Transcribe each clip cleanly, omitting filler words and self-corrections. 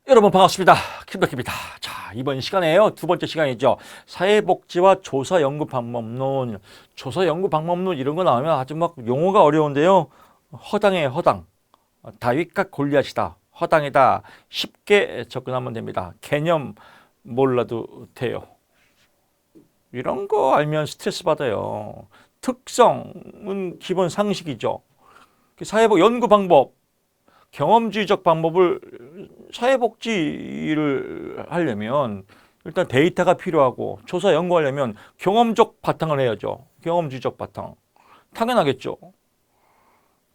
여러분 반갑습니다. 김덕기입니다. 자, 이번 시간에요. 두 번째 시간이죠. 사회복지와 조사연구방법론. 조사연구방법론 이런 거 나오면 아주 막 용어가 어려운데요. 허당이에요, 허당. 다윗과 골리앗이다. 허당이다. 쉽게 접근하면 됩니다. 개념 몰라도 돼요. 이런 거 알면 스트레스 받아요. 특성은 기본 상식이죠. 사회복 연구 방법. 경험주의적 방법을 사회복지를 하려면 일단 데이터가 필요하고 조사 연구하려면 경험적 바탕을 해야죠. 경험주의적 바탕. 당연하겠죠.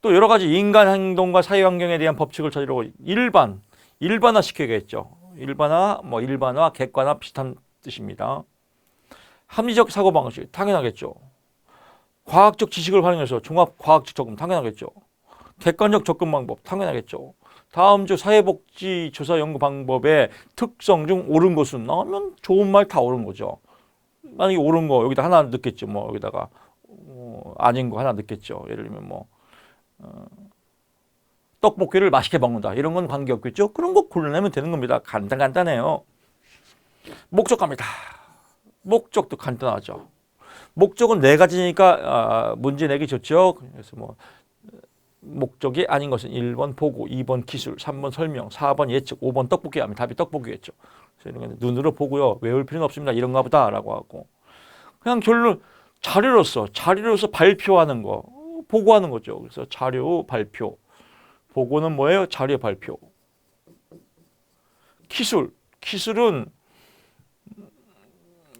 또 여러 가지 인간 행동과 사회 환경에 대한 법칙을 찾으려고 일반화 시켜야겠죠. 일반화, 객관화 비슷한 뜻입니다. 합리적 사고방식 당연하겠죠. 과학적 지식을 활용해서 종합과학적 접근 당연하겠죠. 객관적 접근 방법 당연하겠죠. 다음 주 사회복지 조사 연구 방법의 특성 중 옳은 것은 나오면 좋은 말 다 옳은 거죠. 만약에 옳은 거 여기다 하나 넣겠죠. 뭐 여기다가 아닌 거 하나 넣겠죠. 예를 들면 떡볶이를 맛있게 먹는다. 이런 건 관계없겠죠. 그런 거 골라내면 되는 겁니다. 간단해요. 목적갑니다. 목적도 간단하죠. 목적은 네 가지니까 문제 내기 좋죠. 그래서 목적이 아닌 것은 1번 보고, 2번 기술, 3번 설명, 4번 예측, 5번 떡볶이 하면 답이 떡볶이겠죠. 그래서 이런 눈으로 보고요. 외울 필요는 없습니다. 이런가 보다라고 하고. 그냥 결론 자료로서 발표하는 거, 보고하는 거죠. 그래서 자료 발표. 보고는 뭐예요? 자료 발표. 기술은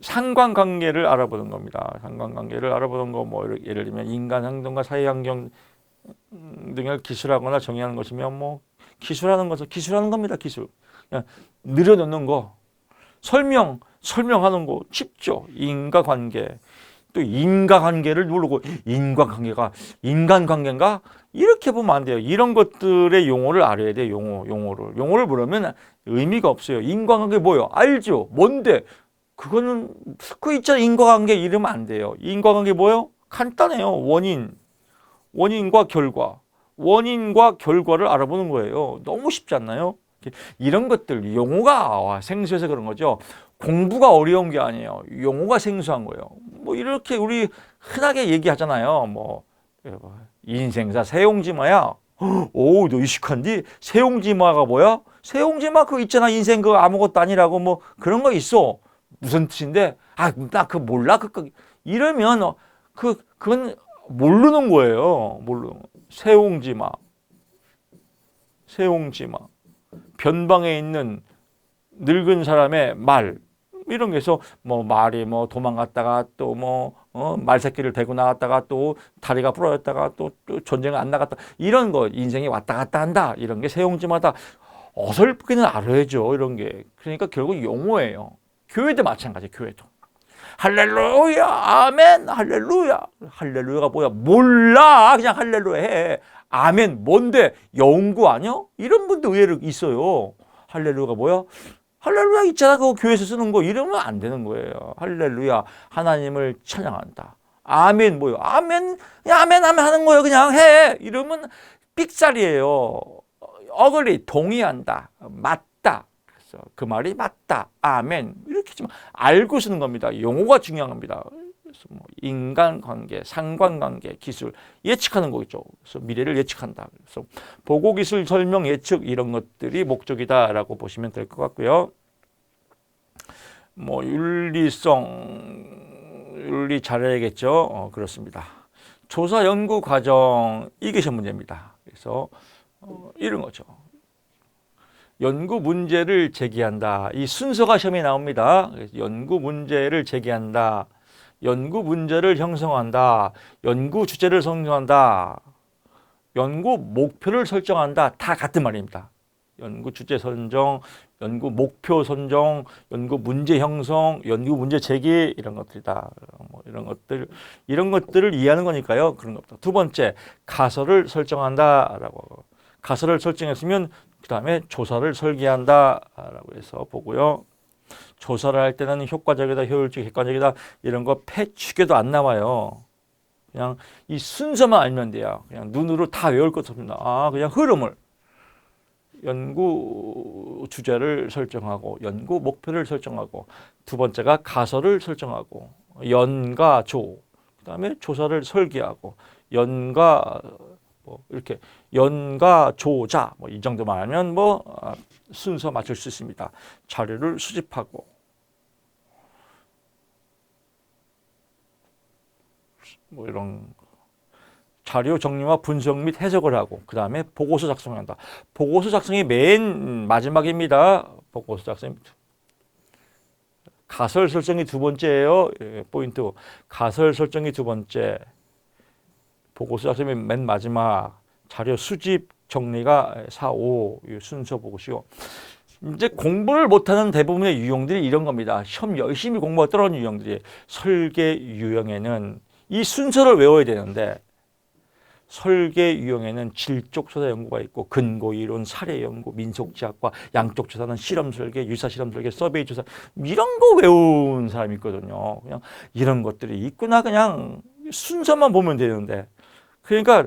상관관계를 알아보는 겁니다. 상관관계를 알아보는 거 예를 들면 인간 행동과 사회 환경 등을 기술하거나 정의하는 것이면 기술하는 겁니다. 기술. 그냥 늘어놓는 거. 설명하는 거 쉽죠. 인과관계. 또 인과관계를 모르고 인간관계인가? 이렇게 보면 안 돼요. 이런 것들의 용어를 알아야 돼요. 용어를 모르면 의미가 없어요. 인과관계 뭐예요? 알죠. 뭔데? 그거 있잖아. 인과관계 이러면 안 돼요. 인과관계 뭐예요? 간단해요. 원인과 결과를 알아보는 거예요. 너무 쉽지 않나요? 이런 것들 용어가 생소해서 그런 거죠. 공부가 어려운 게 아니에요. 용어가 생소한 거예요. 이렇게 우리 흔하게 얘기하잖아요. 인생사 세용지마야. 오, 너 익숙한디? 세용지마가 뭐야? 세용지마 그거 있잖아. 인생 그거 아무것도 아니라고 그런 거 있어. 무슨 뜻인데? 나 그거 몰라. 이러면 그건 모르는 거예요. 세옹지마. 변방에 있는 늙은 사람의 말. 이런 게 해서 말이 도망갔다가 또 말새끼를 대고 나갔다가 또 다리가 부러졌다가 또 전쟁을 안 나갔다. 이런 거 인생이 왔다 갔다 한다. 이런 게 세옹지마다. 어설프게는 알아야죠. 이런 게. 그러니까 결국 용어예요. 교회도 마찬가지. 교회도. 할렐루야, 아멘, 할렐루야. 할렐루야가 뭐야? 몰라. 그냥 할렐루야 해. 아멘, 뭔데? 영구 아니야? 이런 분도 의외로 있어요. 할렐루야가 뭐야? 할렐루야 있잖아. 그거 교회에서 쓰는 거. 이러면 안 되는 거예요. 할렐루야, 하나님을 찬양한다. 아멘 뭐요? 아멘 하는 거예요. 그냥 해. 이러면 삑살이에요. 어글리, 동의한다. 맞다. 그 말이 맞다. 아멘. 이렇게 좀 알고 쓰는 겁니다. 용어가 중요한 겁니다. 그래서 인간관계, 상관관계, 기술 예측하는 거겠죠. 그래서 미래를 예측한다. 그래서 보고, 기술, 설명, 예측 이런 것들이 목적이다라고 보시면 될 것 같고요. 윤리 잘해야겠죠. 그렇습니다. 조사 연구 과정 이게 시험 문제입니다. 그래서 이런 거죠. 연구 문제를 제기한다. 이 순서가 시험에 나옵니다. 연구 문제를 제기한다. 연구 문제를 형성한다. 연구 주제를 선정한다. 연구 목표를 설정한다. 다 같은 말입니다. 연구 주제 선정, 연구 목표 선정, 연구 문제 형성, 연구 문제 제기 이런 것들이다. 이런 것들을 이해하는 거니까요. 그런 겁니다. 두 번째, 가설을 설정한다라고. 가설을 설정했으면 그 다음에 조사를 설계한다라고 해서 보고요. 조사를 할 때는 효과적이다, 효율적, 객관적이다 이런 거 패축에도 안 나와요. 그냥 이 순서만 알면 돼요. 그냥 눈으로 다 외울 것 없습니다. 그냥 흐름을. 연구 주제를 설정하고 연구 목표를 설정하고 두 번째가 가설을 설정하고 연가 조 그다음에 조사를 설계하고 연가 뭐 이렇게 연가 조자 뭐 이 정도만 하면 뭐 순서 맞출 수 있습니다. 자료를 수집하고 뭐 이런 자료 정리와 분석 및 해석을 하고 그 다음에 보고서 작성한다. 보고서 작성이 맨 마지막입니다. 보고서 작성. 가설 설정이 두 번째예요. 포인트. 가설 설정이 두 번째. 보고서 작성이 맨 마지막. 자료 수집 정리가 4, 5 순서 보고시고. 이제 공부를 못하는 대부분의 유형들이 이런 겁니다. 시험 열심히 공부가 떨어진 유형들이 설계 유형에는 이 순서를 외워야 되는데 설계 유형에는 질적조사 연구가 있고 근거이론, 사례연구, 민속지학과, 양쪽조사는 실험설계, 유사실험설계, 서베이조사 이런 거 외운 사람이 있거든요. 그냥 이런 것들이 있구나 그냥 순서만 보면 되는데 그러니까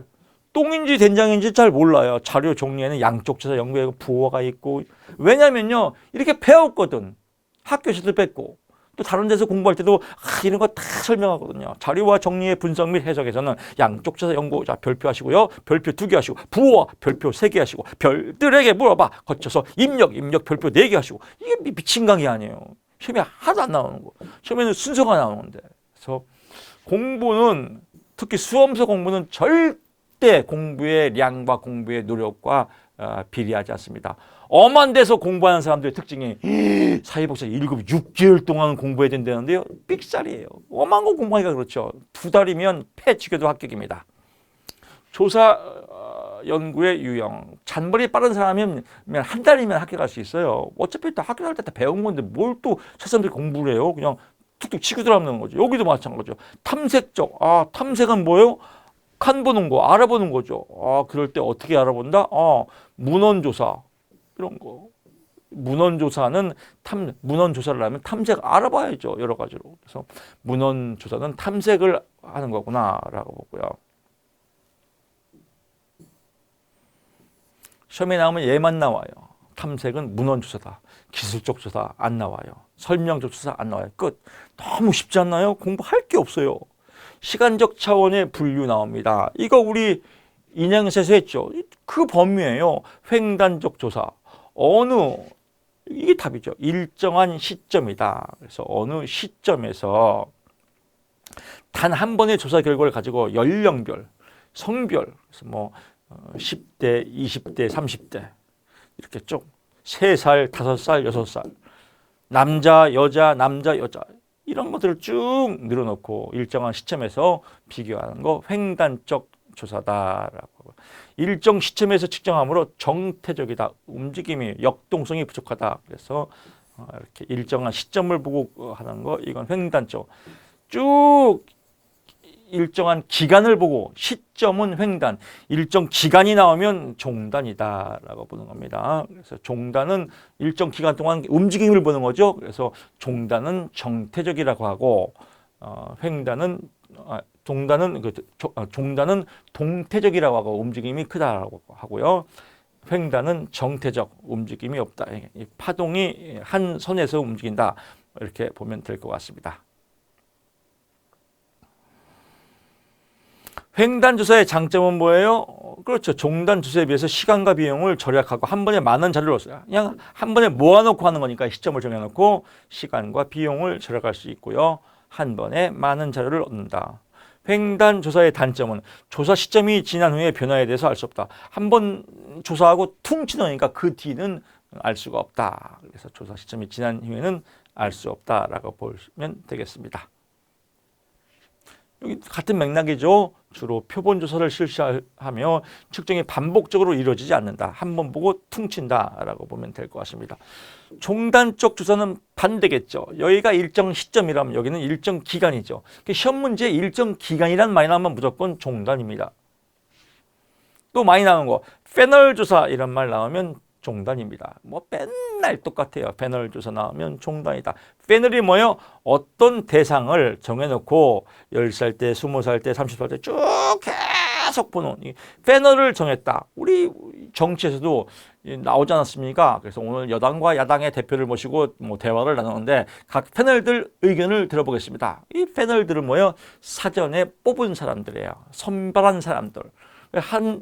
똥인지 된장인지 잘 몰라요. 자료 정리에는 양쪽조사 연구에 부호가 있고 왜냐면요 이렇게 배웠거든. 학교에서도 뺐고 또 다른 데서 공부할 때도 이런 거 다 설명하거든요. 자료와 정리의 분석 및 해석에서는 양쪽 조사 연구 자 별표하시고요. 별표 2개 하시고 부호와 별표 3개 하시고 별들에게 물어봐 거쳐서 입력 별표 4개 하시고 이게 미친 강의 아니에요. 시험에 하나도 안 나오는 거. 시험에는 순서가 나오는데. 그래서 공부는 특히 수험서 공부는 절대 공부의 량과 공부의 노력과 비례하지 않습니다. 엄한 데서 공부하는 사람들의 특징이 사회복사 1급 6개월 동안 공부해야 된다는데요. 삑살이에요. 엄한 거 공부하기가 그렇죠. 2달이면 패치겨도 합격입니다. 조사 연구의 유형. 잔머리 빠른 사람이면 한 달이면 합격할 수 있어요. 어차피 다 학교 갈 때 다 배운 건데 뭘 또 사람들이 공부를 해요. 그냥 툭툭 치고 들어가는 거죠. 여기도 마찬가지죠. 탐색적. 탐색은 뭐예요? 칸 보는 거, 알아보는 거죠. 그럴 때 어떻게 알아본다? 문헌조사. 이런 거. 문헌조사는 문헌조사를 하면 탐색 알아봐야죠. 여러 가지로. 그래서 문헌조사는 탐색을 하는 거구나라고 보고요. 시험에 나오면 얘만 나와요. 탐색은 문헌조사다. 기술적 조사 안 나와요. 설명적 조사 안 나와요. 끝. 너무 쉽지 않나요? 공부할 게 없어요. 시간적 차원의 분류 나옵니다. 이거 우리 인양에서 했죠. 그 범위예요. 횡단적 조사. 이게 답이죠. 일정한 시점이다. 그래서 어느 시점에서 단 한 번의 조사 결과를 가지고 연령별, 성별, 그래서 뭐 10대, 20대, 30대 이렇게 쭉 3살, 5살, 6살 남자, 여자 이런 것들을 쭉 늘어놓고 일정한 시점에서 비교하는 거 횡단적 조사다라고. 일정 시점에서 측정함으로 정태적이다. 움직임이 역동성이 부족하다. 그래서 이렇게 일정한 시점을 보고 하는 거 이건 횡단적. 쭉 일정한 기간을 보고 시점은 횡단, 일정 기간이 나오면 종단이다라고 보는 겁니다. 그래서 종단은 일정 기간 동안 움직임을 보는 거죠. 그래서 종단은 정태적이라고 하고 종단은 동태적이라고 하고 움직임이 크다라고 하고요. 횡단은 정태적, 움직임이 없다. 파동이 한 선에서 움직인다. 이렇게 보면 될 것 같습니다. 횡단 조사의 장점은 뭐예요? 그렇죠. 종단 조사에 비해서 시간과 비용을 절약하고 한 번에 많은 자료를 써요. 그냥 한 번에 모아놓고 하는 거니까 시점을 정해놓고 시간과 비용을 절약할 수 있고요. 한 번에 많은 자료를 얻는다. 횡단 조사의 단점은 조사 시점이 지난 후에 변화에 대해서 알 수 없다. 한 번 조사하고 퉁 치놓으니까 그 뒤는 알 수가 없다. 그래서 조사 시점이 지난 후에는 알 수 없다라고 보시면 되겠습니다. 여기 같은 맥락이죠. 주로 표본 조사를 실시하며 측정이 반복적으로 이루어지지 않는다. 한 번 보고 퉁친다라고 보면 될 것 같습니다. 종단적 조사는 반대겠죠. 여기가 일정 시점이라면 여기는 일정 기간이죠. 시험 문제에 일정 기간이란 말이 나오면 무조건 종단입니다. 또 많이 나오는 거 패널 조사 이런 말 나오면 종단입니다. 뭐 맨날 똑같아요. 패널 조사 나오면 종단이다. 패널이 뭐예요? 어떤 대상을 정해놓고 10살 때, 20살 때, 30살 때 쭉 계속 보는 이 패널을 정했다. 우리 정치에서도 나오지 않았습니까? 그래서 오늘 여당과 야당의 대표를 모시고 뭐 대화를 나누는데 각 패널들 의견을 들어보겠습니다. 이 패널들은 뭐예요? 사전에 뽑은 사람들이에요. 선발한 사람들.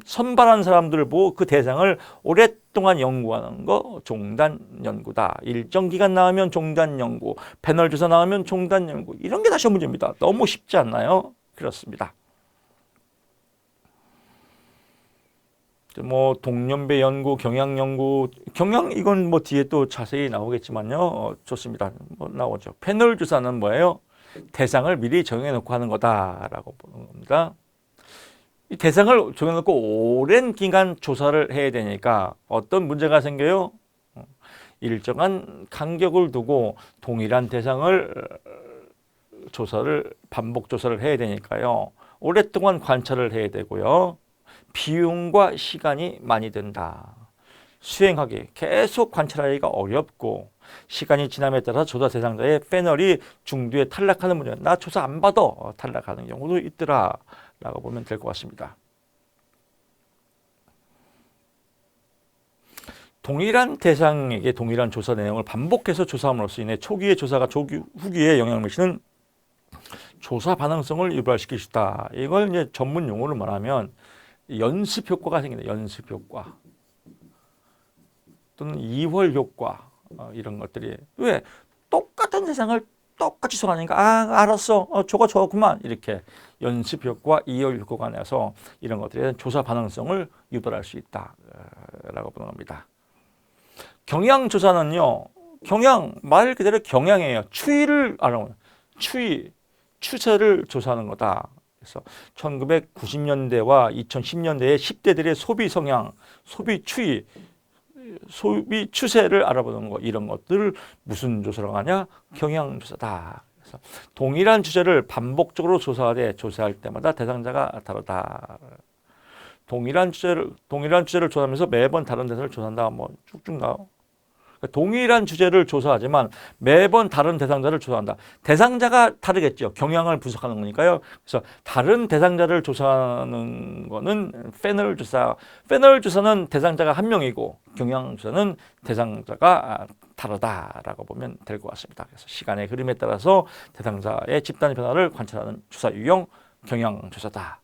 선발한 사람들을 보고 그 대상을 오랫동안 연구하는 거 종단 연구다. 일정 기간 나오면 종단 연구, 패널 조사 나오면 종단 연구. 이런 게 다 시험 문제입니다. 너무 쉽지 않나요? 그렇습니다. 뭐 동년배 연구, 경향 연구, 경향 이건 뭐 뒤에 또 자세히 나오겠지만요. 좋습니다. 뭐 나오죠. 패널 조사는 뭐예요? 대상을 미리 정해놓고 하는 거다라고 보는 겁니다. 이 대상을 정해놓고 오랜 기간 조사를 해야 되니까 어떤 문제가 생겨요? 일정한 간격을 두고 동일한 대상을 반복 조사를 해야 되니까요. 오랫동안 관찰을 해야 되고요. 비용과 시간이 많이 든다. 수행하기, 계속 관찰하기가 어렵고 시간이 지남에 따라 조사 대상자의 패널이 중도에 탈락하는 문제, 나 조사 안 받아 탈락하는 경우도 있더라 라고 보면 될 것 같습니다. 동일한 대상에게 동일한 조사 내용을 반복해서 조사함으로써 인해 초기의 조사가 후기에 영향을 미치는 조사 반응성을 유발시킬 수 있다. 이걸 이제 전문 용어로 말하면 연습 효과가 생긴다. 연습 효과 또는 이월 효과 이런 것들이 왜 똑같은 대상을 똑같이 소화하니까 알았어 저거 저거구만 이렇게 연습 효과, 이월 효과가 나서 이런 것들에 대한 조사 반응성을 유발할 수 있다라고 보는 겁니다. 경향 조사는요. 경향 말 그대로 경향이에요. 추이를 알아보는 추세를 조사하는 거다. 그래서 1990년대와 2010년대의 10대들의 소비 성향, 소비 추이, 소비 추세를 알아보는 거 이런 것들을 무슨 조사라고 하냐? 경향 조사다. 그래서 동일한 주제를 반복적으로 조사하되 조사할 때마다 대상자가 다르다. 동일한 주제를 조사하면서 매번 다른 대상을 조사한다. 뭐 쭉쭉 나와. 동일한 주제를 조사하지만 매번 다른 대상자를 조사한다. 대상자가 다르겠죠. 경향을 분석하는 거니까요. 그래서 다른 대상자를 조사하는 거는 패널 조사. 패널 조사는 대상자가 한 명이고 경향 조사는 대상자가 다르다라고 보면 될 것 같습니다. 그래서 시간의 흐름에 따라서 대상자의 집단 변화를 관찰하는 조사 유형 경향 조사다.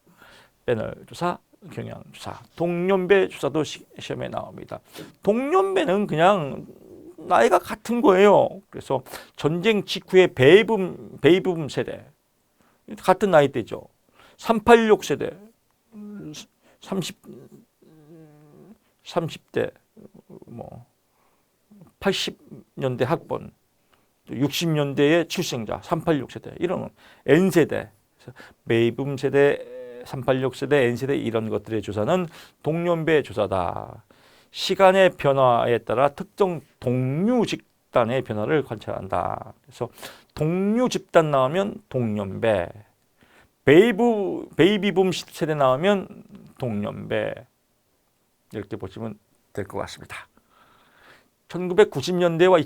패널 조사, 경향 조사. 동년배 조사도 시험에 나옵니다. 동년배는 그냥 나이가 같은 거예요. 그래서 전쟁 직후의 베이비붐 세대 같은 나이대죠. 386 세대 30대 뭐 80년대 학번 60년대의 출생자 386 세대 이런 N세대 베이비붐 세대 386 세대 N세대 이런 것들의 조사는 동년배 조사다. 시간의 변화에 따라 특정 동류 집단의 변화를 관찰한다. 그래서 동류 집단 나오면 동년배, 베이비붐 세대 나오면 동년배 이렇게 보시면 될 것 같습니다. 1990년대와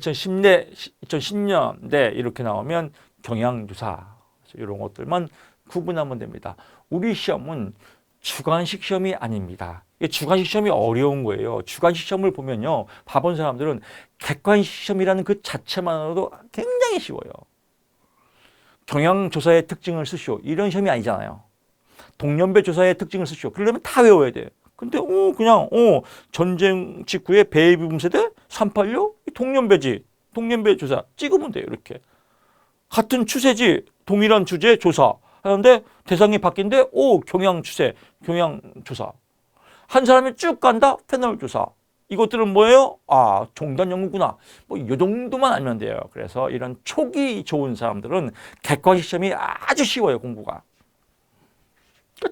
2010년대 이렇게 나오면 경향조사 이런 것들만 구분하면 됩니다. 우리 시험은 주관식 시험이 아닙니다. 주관식 시험이 어려운 거예요. 주관식 시험을 보면요. 봐본 사람들은 객관식 시험이라는 그 자체만으로도 굉장히 쉬워요. 경향조사의 특징을 쓰시오. 이런 시험이 아니잖아요. 동년배 조사의 특징을 쓰시오. 그러려면 다 외워야 돼요. 근데 그냥 전쟁 직후의 베이비붐 세대 386 동년배지. 동년배 조사 찍으면 돼요. 이렇게. 같은 추세지. 동일한 주제 조사. 하는데 대상이 바뀐데 경향 추세, 경향 조사. 한 사람이 쭉 간다. 패널 조사. 이것들은 뭐예요? 종단 연구구나. 뭐 이 정도만 알면 돼요. 그래서 이런 촉이 좋은 사람들은 객관식 시험이 아주 쉬워요. 공부가.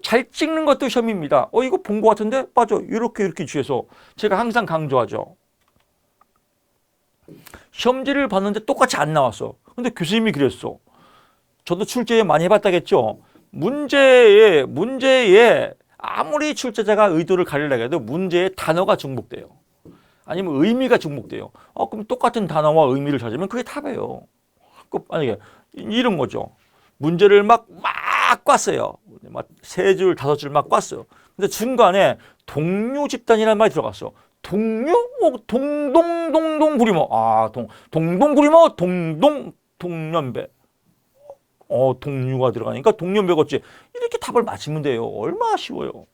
잘 찍는 것도 시험입니다. 이거 본 것 같은데? 맞아. 이렇게 주해서 제가 항상 강조하죠. 시험지를 봤는데 똑같이 안 나왔어. 근데 교수님이 그랬어. 저도 출제 많이 해봤다겠죠. 문제에 아무리 출제자가 의도를 가리려고 해도 문제의 단어가 중복돼요. 아니면 의미가 중복돼요. 그럼 똑같은 단어와 의미를 찾으면 그게 답이에요. 만약에 이런 거죠. 문제를 막 꽉 꼈어요. 막 3줄, 5줄 막 꼈어요. 근데 중간에 동료 집단이라는 말이 들어갔어. 동료? 동동동동 구리모. 아, 동동구리모, 동년배. 동류가 들어가니까 동년배겠지. 이렇게 답을 맞히면 돼요. 얼마나 쉬워요.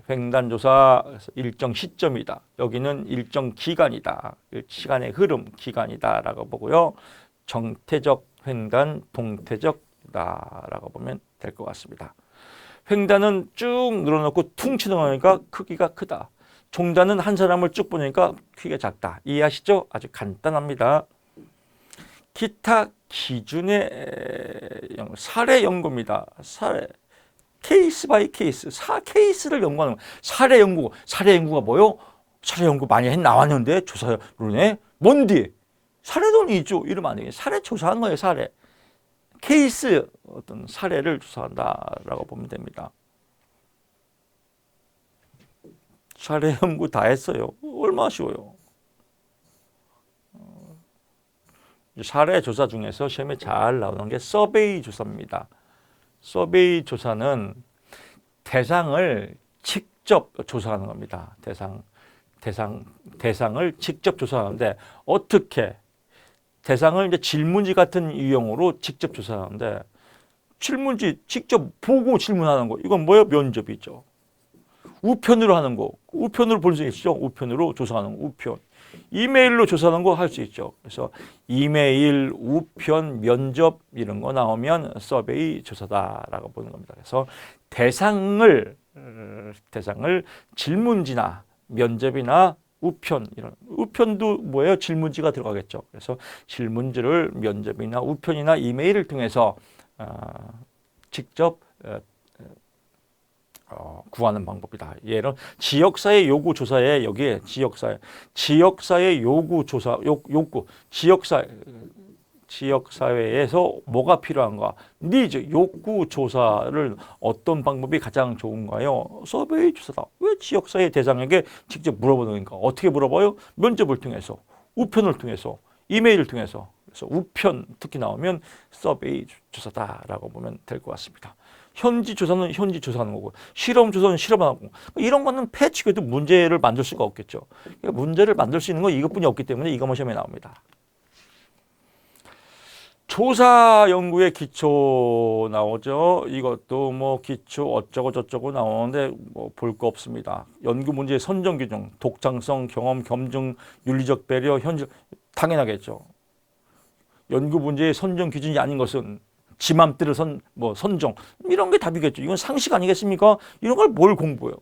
횡단조사 일정 시점이다. 여기는 일정 기간이다. 시간의 흐름, 기간이다 라고 보고요. 정태적 횡단, 동태적이다 라고 보면 될 것 같습니다. 횡단은 쭉 늘어놓고 퉁치 넘어가니까 크기가 크다. 종단은 한 사람을 쭉 보니까 크기가 작다. 이해하시죠? 아주 간단합니다. 기타 기준의 사례 연구입니다. 사례. 케이스 바이 케이스, 케이스를 연구하는 거예요. 사례 연구가 뭐요? 사례 연구 많이 나왔는데 조사로네? 뭔디? 사례론이 있죠. 이러면 안 되겠네. 사례 조사하는 거예요. 사례. 케이스 어떤 사례를 조사한다라고 보면 됩니다. 사례 연구 다 했어요. 얼마나 쉬워요. 사례 조사 중에서 시험에 잘 나오는 게 서베이 조사입니다. 서베이 조사는 대상을 직접 조사하는 겁니다. 대상을 직접 조사하는데 어떻게 대상을 이제 질문지 같은 유형으로 직접 조사하는데 질문지 직접 보고 질문하는 거 이건 뭐예요? 면접이죠. 우편으로 하는 거 우편으로 볼 수 있죠. 우편으로 조사하는 거 우편. 이메일로 조사하는 거 할 수 있죠. 그래서 이메일, 우편, 면접 이런 거 나오면 서베이 조사다라고 보는 겁니다. 그래서 대상을 질문지나 면접이나 우편 이런 우편도 뭐예요? 질문지가 들어가겠죠. 그래서 질문지를 면접이나 우편이나 이메일을 통해서 직접 구하는 방법이다. 예를 지역사회 요구 조사에 여기에 지역사회 요구 조사 욕구 지역사회에서 뭐가 필요한가 니즈 욕구 조사를 어떤 방법이 가장 좋은가요? 서베이 조사다. 왜 지역사회 대상에게 직접 물어보는가? 어떻게 물어봐요? 면접을 통해서 우편을 통해서 이메일을 통해서 그래서 우편 특히 나오면 서베이 조사다라고 보면 될 것 같습니다. 현지 조사는 현지 조사하는 거고 실험 조사는 실험하는 거고 이런 거는 패치해도 문제를 만들 수가 없겠죠. 그러니까 문제를 만들 수 있는 건 이것뿐이 없기 때문에 이것만 시험에 나옵니다. 조사 연구의 기초 나오죠. 이것도 뭐 기초 어쩌고 저쩌고 나오는데 뭐 볼 거 없습니다. 연구 문제의 선정 기준, 독창성, 경험, 검증, 윤리적 배려, 현실 당연하겠죠. 연구 문제의 선정 기준이 아닌 것은 지 맘대로 선정 이런 게 답이겠죠. 이건 상식 아니겠습니까? 이런 걸 뭘 공부해요?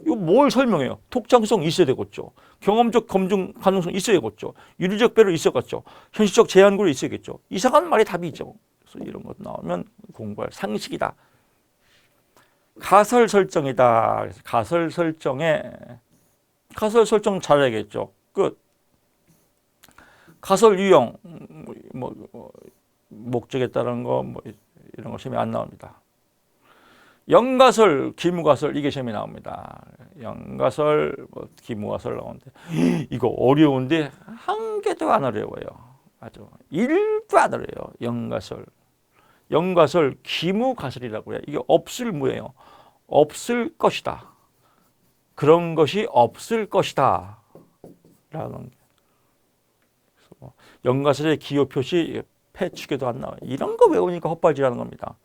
이거 뭘 설명해요? 독창성 있어야 되겠죠. 경험적 검증 가능성 있어야 되겠죠. 윤리적 배려 있어야겠죠. 현실적 제한구로 있어야겠죠. 이상한 말이 답이죠. 그래서 이런 것 나오면 공부할 상식이다. 가설 설정이다. 그래서 가설 설정 잘해야겠죠. 끝. 가설 유형 목적에 따른 거 이런 거 시험에 안 나옵니다. 연가설, 기무가설 이게 시험에 나옵니다. 연가설, 기무가설 나오는데 이거 어려운데 한 개도 안 어려워요. 아주 1도 안 어려워요. 연가설, 기무가설이라고 해요. 이게 없을 무예요. 없을 것이다. 그런 것이 없을 것이다. 라는 연가설의 기호 표시 패치게도 안 나와요. 이런 거 외우니까 헛발질하는 겁니다.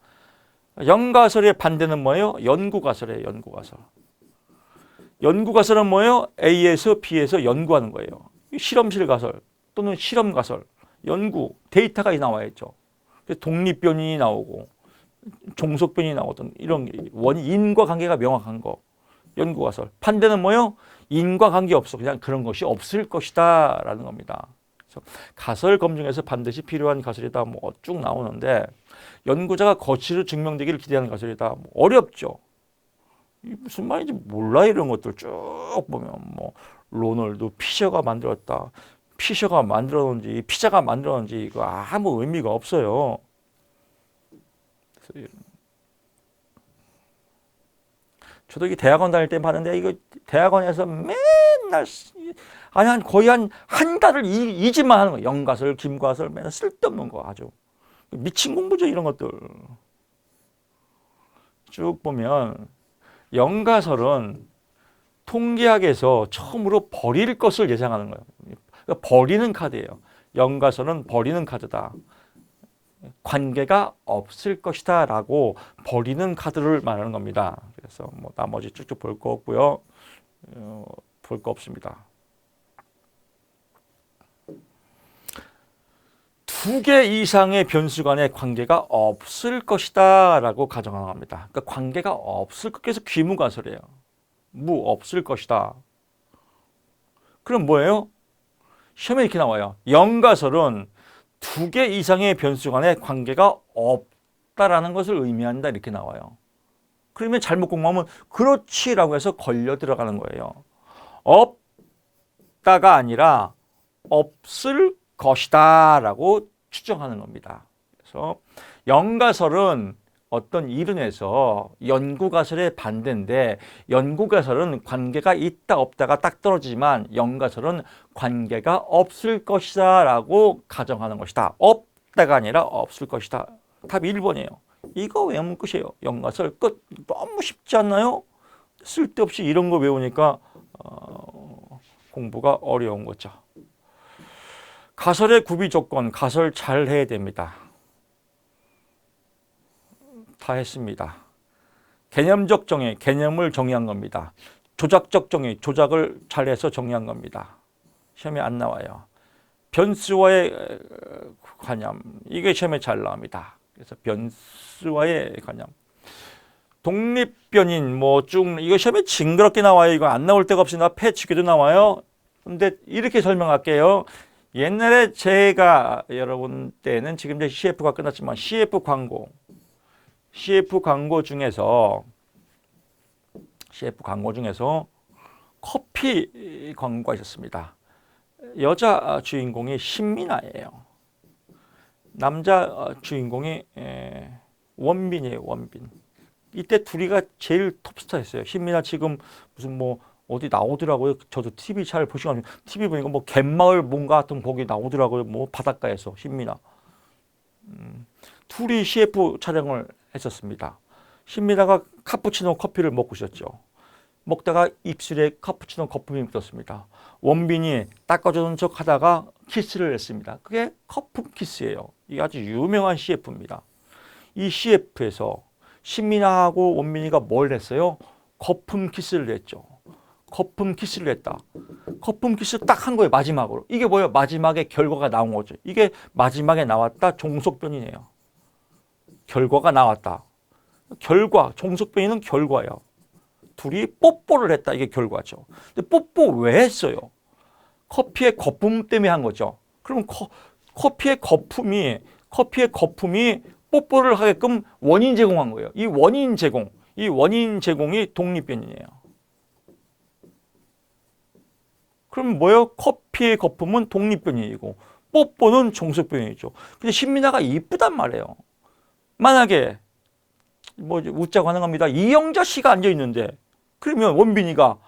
연가설의 반대는 뭐예요? 연구가설이에요. 연구가설은 뭐예요? A에서 B에서 연구하는 거예요. 실험실 가설 또는 실험가설, 연구, 데이터가 나와야죠. 독립변이 나오고 종속변이 나오던 이런 원인과 관계가 명확한 거. 연구가설. 반대는 뭐예요? 인과관계 없어. 그냥 그런 것이 없을 것이다 라는 겁니다. 가설 검증에서 반드시 필요한 가설이다 뭐 쭉 나오는데 연구자가 거치로 증명되기를 기대하는 가설이다 어렵죠. 무슨 말인지 몰라. 이런 것들 쭉 보면 뭐 로널드 피셔가 만들었다. 피셔가 만들었는지 피자가 만들었는지 이거 아무 의미가 없어요. 그래서 저도 이 대학원 다닐 때 봤는데 이거 대학원에서 맨날 거의 한 달을 이 집만 하는 거예요. 연가설, 김가설 맨날 쓸데없는 거 아주 미친 공부죠. 이런 것들. 쭉 보면 영가설은 통계학에서 처음으로 버릴 것을 예상하는 거예요. 그러니까 버리는 카드예요. 영가설은 버리는 카드다. 관계가 없을 것이다 라고 버리는 카드를 말하는 겁니다. 그래서 뭐 나머지 쭉쭉 볼 거 없고요. 볼 거 없습니다. 두 개 이상의 변수 간의 관계가 없을 것이다 라고 가정하는 겁니다. 그러니까 관계가 없을 것, 그래서 귀무가설이에요. 없을 것이다. 그럼 뭐예요? 시험에 이렇게 나와요. 영가설은 두 개 이상의 변수 간의 관계가 없다라는 것을 의미한다 이렇게 나와요. 그러면 잘못 공부하면 그렇지라고 해서 걸려 들어가는 거예요. 없다가 아니라 없을 것이다 라고 추정하는 겁니다. 그래서 영가설은 어떤 이론에서 연구가설의 반대인데 연구가설은 관계가 있다 없다가 딱 떨어지지만 영가설은 관계가 없을 것이다 라고 가정하는 것이다. 없다가 아니라 없을 것이다. 답이 1번이에요. 이거 외우면 끝이에요. 영가설 끝. 너무 쉽지 않나요? 쓸데없이 이런 거 외우니까 공부가 어려운 거죠. 가설의 구비 조건, 가설 잘 해야 됩니다. 다 했습니다. 개념적 정의, 개념을 정의한 겁니다. 조작적 정의, 조작을 잘해서 정의한 겁니다. 시험에 안 나와요. 변수와의 관념, 이게 시험에 잘 나옵니다. 그래서 변수와의 관념. 독립변인, 뭐 쭉, 이거 시험에 징그럽게 나와요. 이거 안 나올 데가 없으나 패치기도 나와요. 근데 이렇게 설명할게요. 옛날에 제가 여러분 때는 지금 이제 CF가 끝났지만 CF 광고 중에서 커피 광고가 있었습니다. 여자 주인공이 신민아예요. 남자 주인공이 원빈이에요. 원빈. 이때 둘이가 제일 톱스타였어요. 신민아 지금 무슨 뭐 어디 나오더라고요. 저도 TV 잘 보시면 TV 보니까 뭐 갯마을 뭔가 같은 거기 나오더라고요. 뭐 바닷가에서 신민아. 둘이 CF 촬영을 했었습니다. 신민아가 카푸치노 커피를 먹고 있었죠. 먹다가 입술에 카푸치노 거품이 묻었습니다. 원빈이 닦아주는 척 하다가 키스를 했습니다. 그게 거품 키스예요. 이게 아주 유명한 CF입니다. 이 CF에서 신민아하고 원빈이가 뭘 했어요? 거품 키스를 했죠. 거품 키스를 했다. 거품 키스 딱 한 거예요. 마지막으로. 이게 뭐예요? 마지막에 결과가 나온 거죠. 이게 마지막에 나왔다. 종속변이네요. 결과가 나왔다. 결과, 종속변이는 결과예요. 둘이 뽀뽀를 했다. 이게 결과죠. 근데 뽀뽀 왜 했어요? 커피의 거품 때문에 한 거죠. 그럼 커피의 거품이 뽀뽀를 하게끔 원인 제공한 거예요. 이 원인 제공이 독립변이에요. 그럼 뭐예요? 커피의 거품은 독립변이고 뽀뽀는 종속변이죠. 근데 신민아가 이쁘단 말이에요. 만약에 뭐 웃자고 하는 겁니다. 이영자 씨가 앉아 있는데 그러면 원빈이가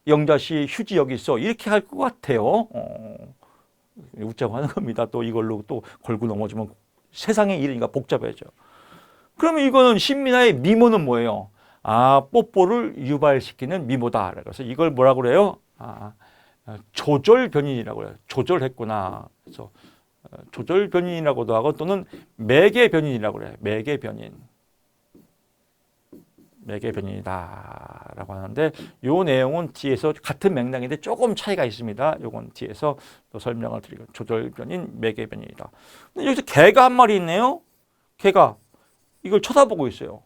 영자 씨 휴지 여기 있어 이렇게 할 것 같아요. 웃자고 하는 겁니다. 또 이걸로 또 걸고 넘어지면 세상의 일이니까 복잡해져. 그러면 이거는 신민아의 미모는 뭐예요? 뽀뽀를 유발시키는 미모다. 그래서 이걸 뭐라고 그래요? 조절변인이라고 해요. 조절했구나. 그래서 조절변인이라고도 하고 또는 매개변인이라고 그래요. 매개변인이다라고 하는데 이 내용은 뒤에서 같은 맥락인데 조금 차이가 있습니다. 이건 뒤에서 또 설명을 드리고 조절변인, 매개변인이다. 근데 여기서 개가 한 마리 있네요. 개가 이걸 쳐다보고 있어요.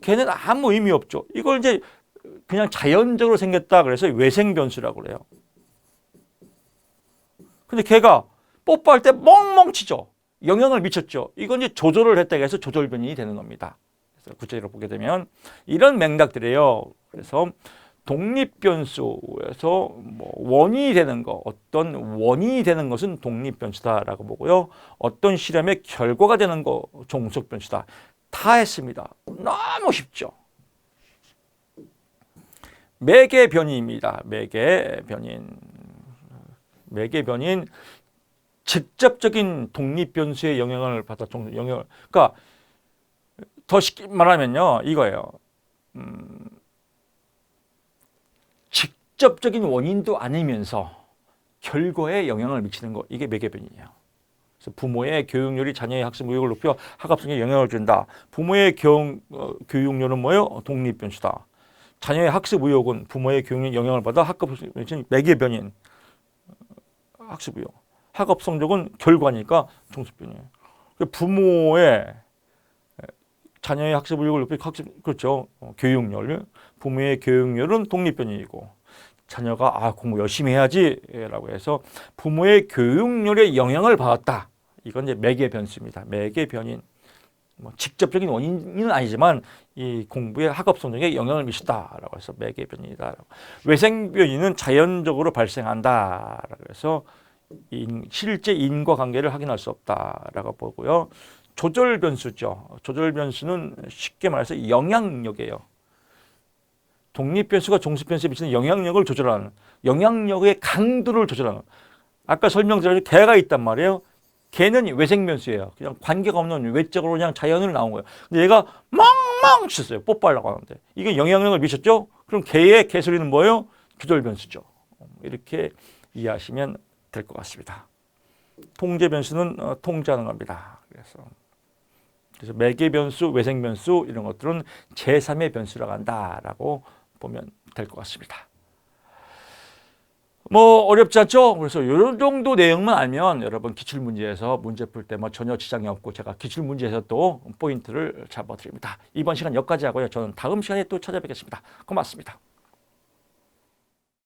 걔는 아무 의미 없죠. 이걸 이제 그냥 자연적으로 생겼다 그래서 외생변수라고 그래요. 근데 걔가 뽀뽀할 때 멍멍 치죠. 영향을 미쳤죠. 이건 이제 조절을 했다고 해서 조절변인이 되는 겁니다. 그래서 구체적으로 보게 되면 이런 맥락들이에요. 그래서 독립변수에서 뭐 원인이 되는 거, 어떤 원인이 되는 것은 독립변수다라고 보고요. 어떤 실험의 결과가 되는 거 종속변수다. 다 했습니다. 너무 쉽죠. 매개변인입니다. 매개변인 직접적인 독립변수의 영향을 받아 그러니까 더 쉽게 말하면요 이거예요. 직접적인 원인도 아니면서 결과에 영향을 미치는 거, 이게 매개변이에요. 그래서 부모의 교육률이 자녀의 학습 의욕을 높여 학업성에 영향을 준다. 부모의 교육률은 뭐예요? 독립변수다. 자녀의 학습 의욕은 부모의 교육에 영향을 받아 학업성에 매개변인 학습 의욕. 학업 성적은 결과니까 종습변이에요. 부모의 자녀의 학습 의욕을 높여 그렇죠. 교육률. 부모의 교육률은 독립변이고 자녀가 공부 열심히 해야지라고 해서 부모의 교육률에 영향을 받았다. 이건 이제 매개 변수입니다. 매개 변인. 직접적인 원인은 아니지만 이 공부의 학업 성적에 영향을 미친다라고 해서 매개 변이다. 외생 변이는 자연적으로 발생한다라고 해서 실제 인과관계를 확인할 수 없다라고 보고요. 조절 변수죠. 조절 변수는 쉽게 말해서 영향력이에요. 독립 변수가 종습 변수에 미치는 영향력을 조절하는, 영향력의 강도를 조절하는. 아까 설명드린 개가 있단 말이에요. 개는 외생 변수예요. 그냥 관계가 없는 외적으로 그냥 자연으로 나온 거예요. 근데 얘가 멍멍 쳤어요. 뽀뽀하려고 하는데. 이게 영향력을 미쳤죠? 그럼 개의 개소리는 뭐예요? 조절 변수죠. 이렇게 이해하시면 될 것 같습니다. 통제 변수는 통제하는 겁니다. 그래서 매개 변수, 외생 변수 이런 것들은 제3의 변수라고 한다라고 보면 될 것 같습니다. 뭐 어렵지 않죠? 그래서 이런 정도 내용만 알면 여러분 기출문제에서 문제 풀 때 뭐 전혀 지장이 없고 제가 기출문제에서 또 포인트를 잡아드립니다. 이번 시간 여기까지 하고요. 저는 다음 시간에 또 찾아뵙겠습니다. 고맙습니다.